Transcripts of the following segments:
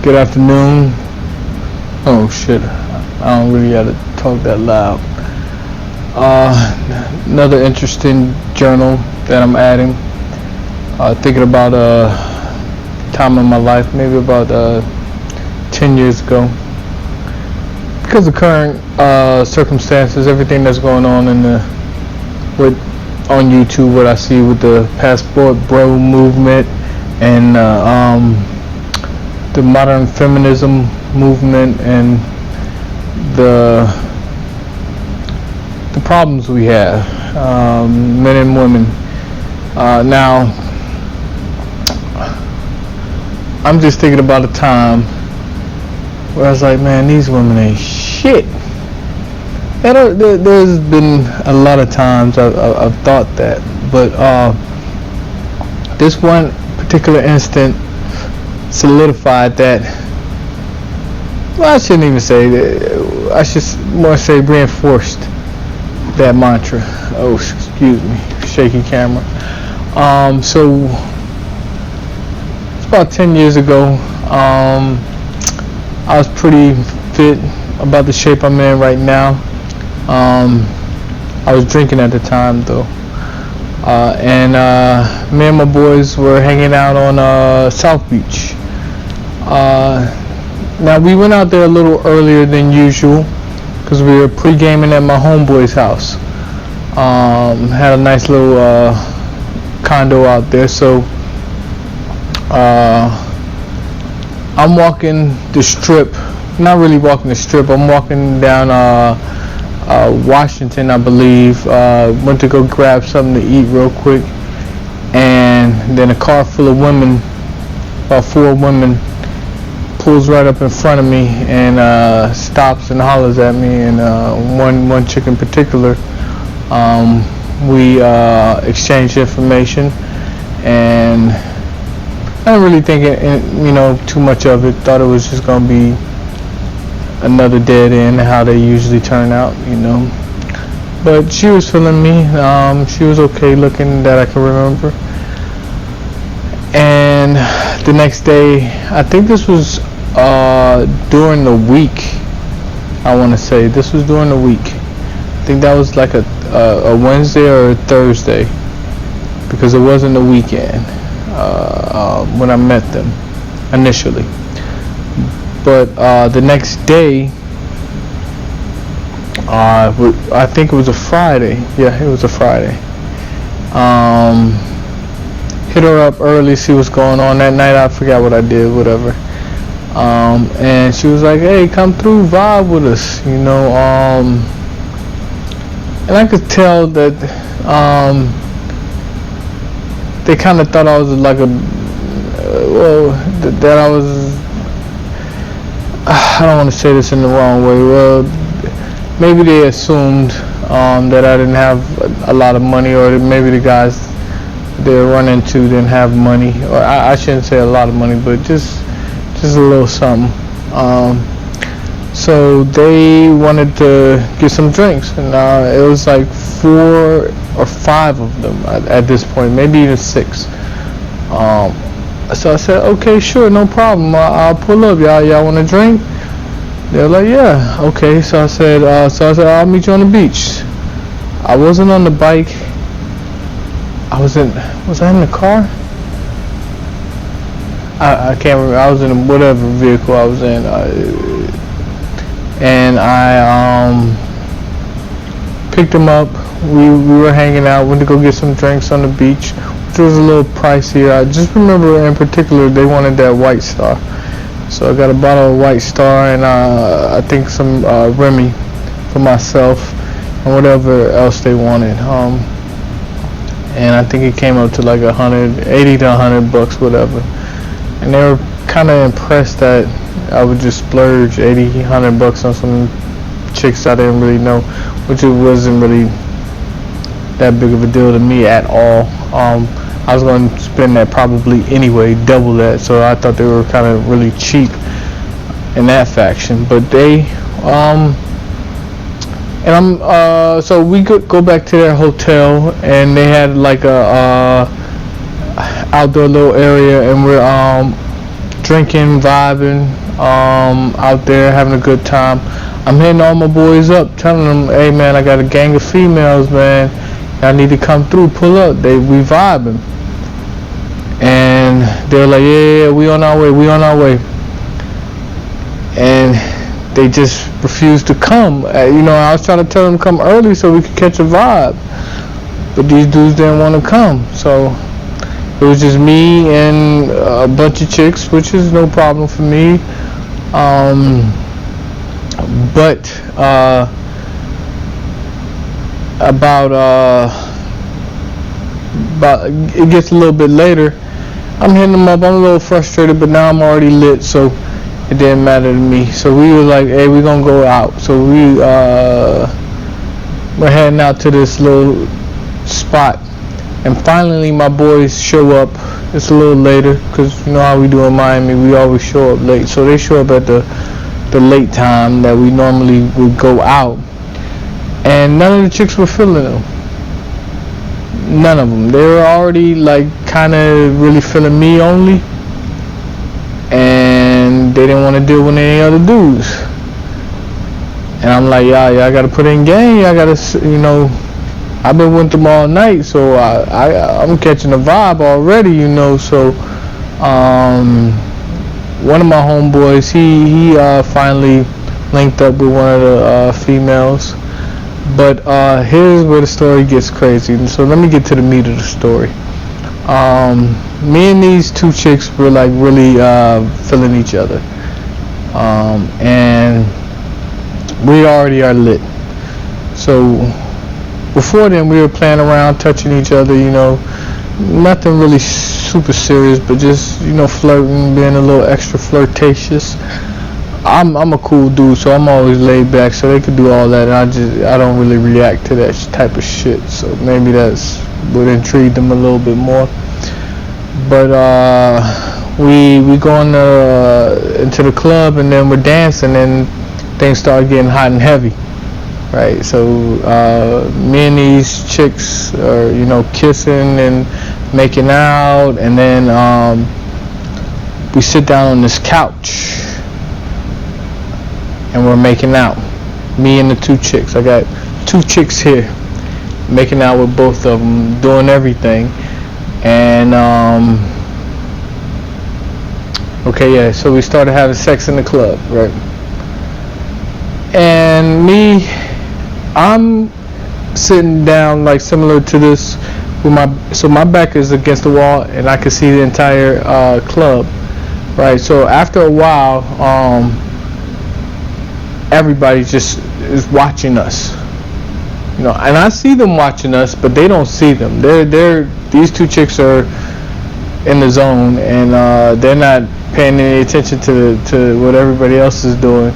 Good afternoon. Oh shit, I don't really gotta talk that loud. Another interesting journal that I'm adding. Thinking about a time in my life, maybe about 10 years ago. Because of current circumstances, everything that's going on on YouTube, what I see with the Passport Bro movement and the modern feminism movement and the problems we have, men and women. Now, I'm just thinking about a time where I was like, man, these women ain't shit. There's been a lot of times I've thought that, but this one particular instant solidified that. Well, I shouldn't even say that. I should more say reinforced that mantra. Oh, excuse me, shaky camera. So it's about 10 years ago. I was pretty fit, about the shape I'm in right now. I was drinking at the time though, and me and my boys were hanging out on South Beach. Now we went out there a little earlier than usual because we were pre-gaming at my homeboy's house. Had a nice little condo out there, so I'm walking the strip. Not really walking the strip. I'm walking down Washington, I believe. Went to go grab something to eat real quick, and then a car full of women, about 4 women, pulls right up in front of me and stops and hollers at me. And one chick in particular, we exchanged information, and I didn't really think too much of it. Thought it was just gonna be another dead end, how they usually turn out, But she was feeling me. She was okay looking, that I can remember. And the next day, I think this was during the week. I want to say this was during the week. I think that was like a Wednesday or a Thursday, because it wasn't the weekend when I met them initially. But the next day, I think it was a Friday. Yeah, it was a Friday. Hit her up early, see what's going on. That night I forgot what I did, whatever. And she was like, hey, come through, vibe with us, And I could tell that they kind of thought I was like that I was, I don't want to say this in the wrong way. Well, maybe they assumed that I didn't have a lot of money, or maybe the guys they were running into didn't have money, or I shouldn't say a lot of money, but just a little something. So they wanted to get some drinks, and it was like 4 or 5 of them at this point, maybe even 6. So I said, okay, sure, no problem. I'll pull up. Y'all want to drink? They're like, yeah, okay. So I said, I'll meet you on the beach. I wasn't on the bike. Was I in the car? I can't remember. I was in whatever vehicle I was in, and I picked them up. We were hanging out. Went to go get some drinks on the beach, which was a little pricey. I just remember in particular they wanted that White Star, so I got a bottle of White Star and I think some Remy for myself and whatever else they wanted. And I think it came up to like $80 to $100, whatever. And they were kind of impressed that I would just splurge $80, $100 on some chicks I didn't really know, which it wasn't really that big of a deal to me at all. I was going to spend that probably anyway, double that. So I thought they were kind of really cheap in that faction. But they, so we could go back to their hotel, and they had like a outdoor little area, and we're drinking, vibing, out there having a good time. I'm hitting all my boys up, telling them, hey man, I got a gang of females, man. Y'all need to come through, pull up. We vibing. And they're like, yeah, we on our way. And they just refused to come. I was trying to tell them to come early so we could catch a vibe. But these dudes didn't want to come. So it was just me and a bunch of chicks, which is no problem for me. But about it gets a little bit later. I'm hitting them up. I'm a little frustrated, but now I'm already lit, so it didn't matter to me. So we were like, hey, we're gonna go out. So we're heading out to this little spot, and finally my boys show up. It's a little later, because you know how we do in Miami, we always show up late. So they show up at the late time that we normally would go out, and none of the chicks were feeling them. None of them. They were already like kind of really feeling me only, and they didn't want to deal with any other dudes. And I'm like, y'all gotta put in game. Y'all gotta, I've been with them all night, so I'm catching a vibe already, So one of my homeboys, he finally linked up with one of the females. But here's where the story gets crazy. So let me get to the meat of the story. Me and these two chicks were like really feeling each other, and we already are lit. So before then we were playing around, touching each other, nothing really super serious, but just flirting, being a little extra flirtatious. I'm a cool dude, so I'm always laid back, so they could do all that, and I don't really react to that type of shit. So maybe that's what intrigued them a little bit more. But we go into the club, and then we're dancing, and things start getting hot and heavy, right? So me and these chicks are kissing and making out, and then we sit down on this couch. And we're making out, me and the two chicks. I got two chicks here, making out with both of them, doing everything. And so we started having sex in the club, right? And I'm sitting down like similar to this, with my back is against the wall, and I can see the entire club, right? So after a while, everybody just is watching us, and I see them watching us, but they don't see them. These two chicks are in the zone, and they're not paying any attention to what everybody else is doing.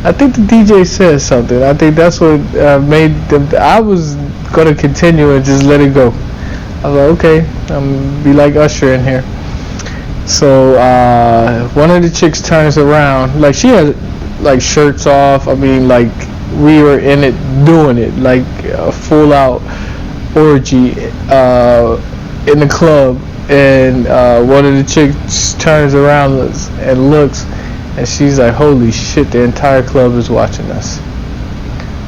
I think the DJ said something. I think that's what made them. I was gonna continue and just let it go. I was like, okay, I'm be like Usher in here. So one of the chicks turns around, like she has like shirts off. I mean, like we were in it, doing it, like a full out orgy in the club. And one of the chicks turns around and looks, and she's like, holy shit, the entire club is watching us.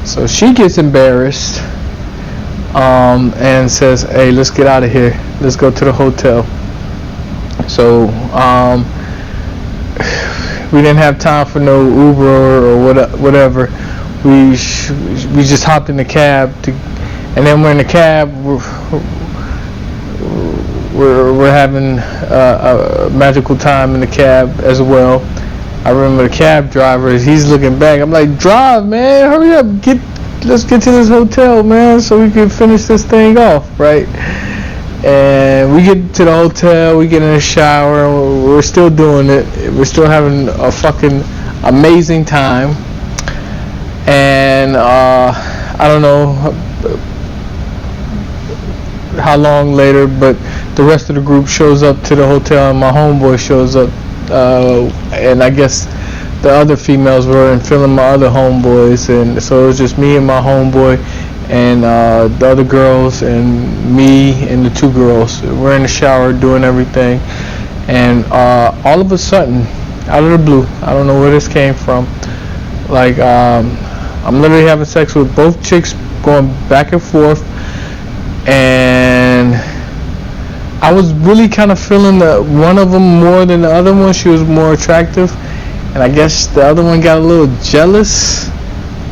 So she gets embarrassed and says, hey, let's get out of here, let's go to the hotel. So we didn't have time for no Uber or whatever. We just hopped in the cab, and then we're in the cab. We're having a magical time in the cab as well. I remember the cab driver, he's looking back. I'm like, drive, man, hurry up, let's get to this hotel, man, so we can finish this thing off, right? And we get to the hotel, we get in the shower, and we're still doing it. We're still having a fucking amazing time. And I don't know how long later, but the rest of the group shows up to the hotel, and my homeboy shows up, and I guess the other females were feeling my other homeboys, and so it was just me and my homeboy, and the other girls, and me and the two girls. We're in the shower doing everything, and all of a sudden, out of the blue, I don't know where this came from. Like I'm literally having sex with both chicks, going back and forth, and I was really kind of feeling that one of them more than the other one. She was more attractive, and I guess the other one got a little jealous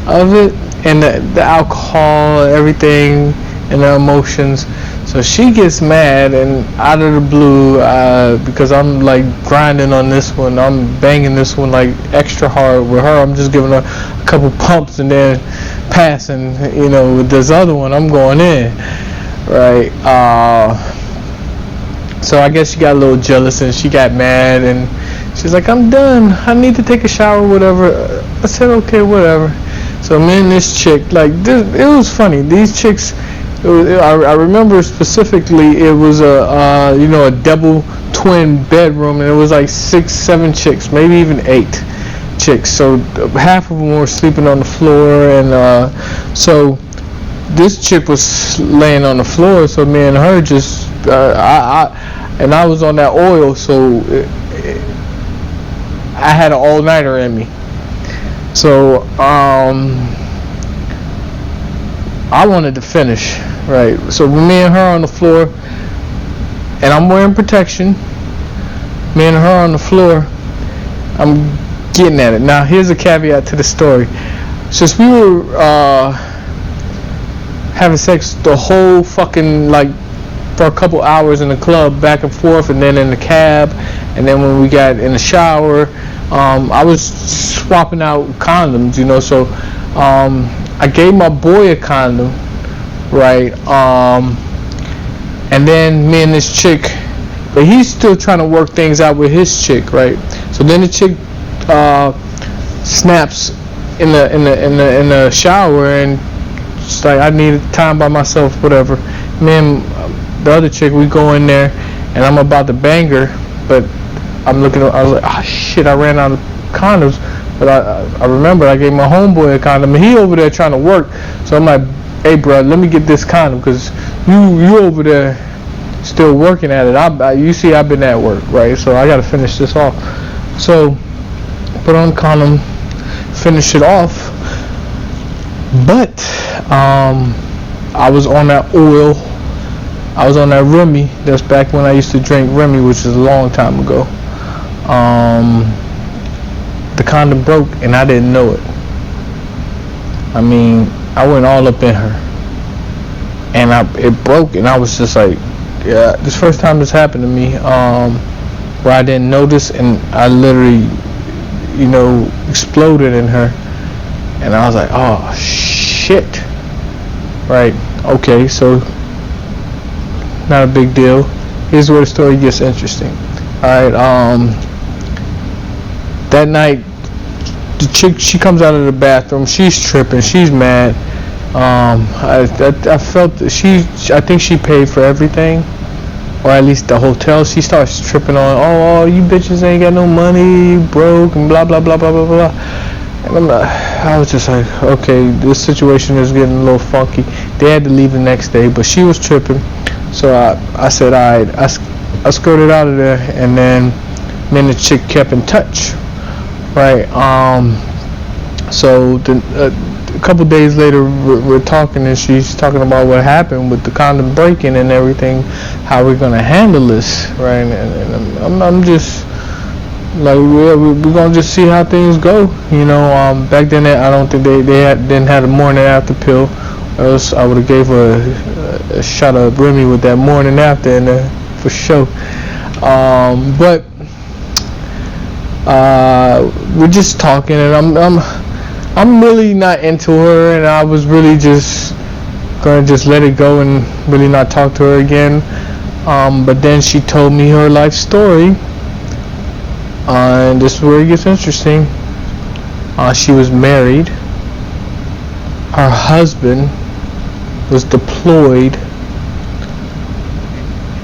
of it, and the alcohol, everything, and the emotions. So she gets mad, and out of the blue, because I'm like grinding on this one, I'm banging this one like extra hard. With her, I'm just giving her a couple pumps and then passing. You know, with this other one, I'm going in, right? So I guess she got a little jealous, and she got mad, and she's like, "I'm done. I need to take a shower, whatever." I said, "Okay, whatever." So me and this chick, like, it was funny. These chicks. I remember specifically it was a double twin bedroom, and it was like 6, 7 chicks, maybe even 8 chicks. So half of them were sleeping on the floor, and so this chick was laying on the floor. So me and her just I was on that oil, so I had an all-nighter in me. So I wanted to finish, right? So me and her on the floor, and I'm wearing protection. Me and her on the floor, I'm getting at it. Now here's a caveat to the story. Since we were having sex the whole fucking, like, for a couple hours in the club, back and forth, and then in the cab, and then when we got in the shower, I was swapping out condoms, you know. So I gave my boy a condom, right? And then me and this chick, but he's still trying to work things out with his chick, right? So then the chick snaps in the shower, and she's like, "I need time by myself, whatever." Me and the other chick, we go in there, and I'm about to bang her, but I'm looking. I was like, "Oh shit! I ran out of condoms." But I remember I gave my homeboy a condom, and he over there trying to work. So I'm like, "Hey, bro, let me get this condom, because you over there still working at it. You see, I've been at work, right? So I got to finish this off." So put on the condom, finish it off. But I was on that oil. I was on that Remy. That's back when I used to drink Remy, which is a long time ago. The condom broke, and I didn't know it. I mean, I went all up in her, and it broke, and I was just like, yeah, this first time this happened to me, where I didn't notice, and I literally, exploded in her, and I was like, oh shit, right? Okay, so not a big deal. Here's where the story gets interesting. All right, that night, the chick, she comes out of the bathroom. She's tripping. She's mad. I felt that I think she paid for everything, or at least the hotel. She starts tripping on, oh, you bitches ain't got no money, you broke, and blah blah blah blah blah blah. And I was just like, okay, this situation is getting a little funky. They had to leave the next day, but she was tripping. So I said, all right, I skirted out of there, and then me and the chick kept in touch. Right. So a couple days later, we're talking, and she's talking about what happened with the condom breaking and everything, how we're gonna handle this, right? And I'm just like, we're gonna just see how things go, Back then, I don't think they didn't have a morning after pill, or else I would have gave her a shot of Remy with that morning after, and for sure. But. We're just talking, and I'm really not into her, and I was really just gonna just let it go and really not talk to her again. But then she told me her life story, and this is where it gets interesting. She was married. Her husband was deployed,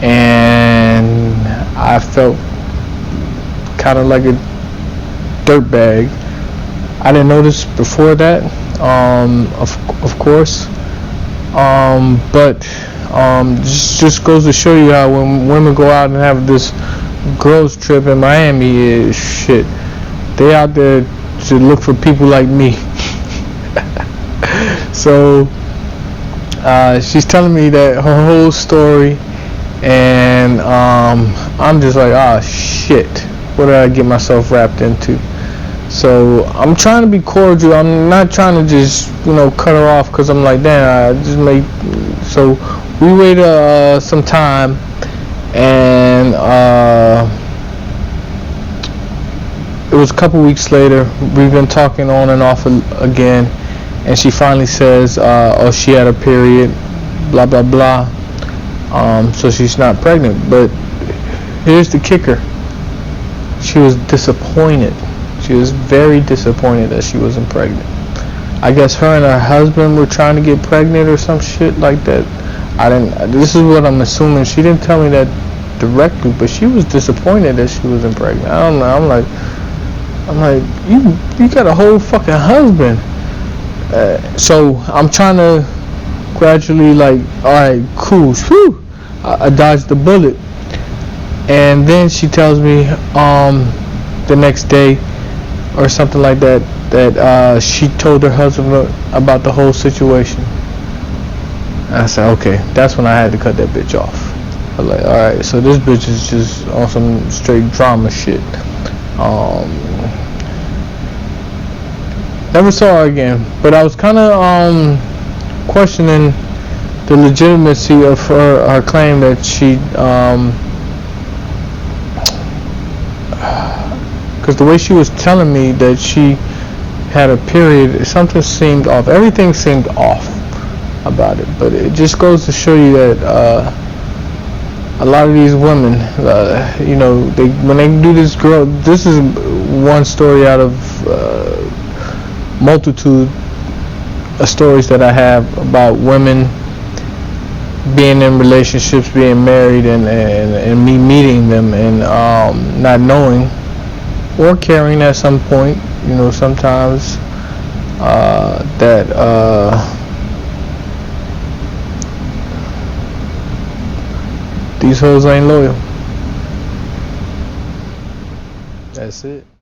and I felt kind of like a dirtbag. I didn't know this before that, of course, but just goes to show you how when women go out and have this girls trip in Miami is shit. They out there to look for people like me. So she's telling me that her whole story, and I'm just like, ah, shit. What did I get myself wrapped into? So I'm trying to be cordial. I'm not trying to just, cut her off because I'm like, damn, I just made. So we waited some time, and it was a couple weeks later. We've been talking on and off again, and she finally says, oh, she had a period, blah blah blah. So she's not pregnant. But here's the kicker: she was disappointed. She was very disappointed that she wasn't pregnant. I guess her and her husband were trying to get pregnant or some shit like that. This is what I'm assuming. She didn't tell me that directly, but she was disappointed that she wasn't pregnant. I don't know. I'm like, you got a whole fucking husband. So I'm trying to gradually, like, alright, cool. Whew. I dodged the bullet. And then she tells me the next day or something like that, that she told her husband about the whole situation. I said, okay, that's when I had to cut that bitch off. I was like, alright, so this bitch is just on some straight drama shit. Never saw her again, but I was kind of questioning the legitimacy of her claim that she, because the way she was telling me that she had a period, something seemed off. Everything seemed off about it, but it just goes to show you that a lot of these women, when they do this this is one story out of multitude of stories that I have about women being in relationships, being married, and me meeting them and not knowing or caring at some point, sometimes that these hoes ain't loyal. That's it.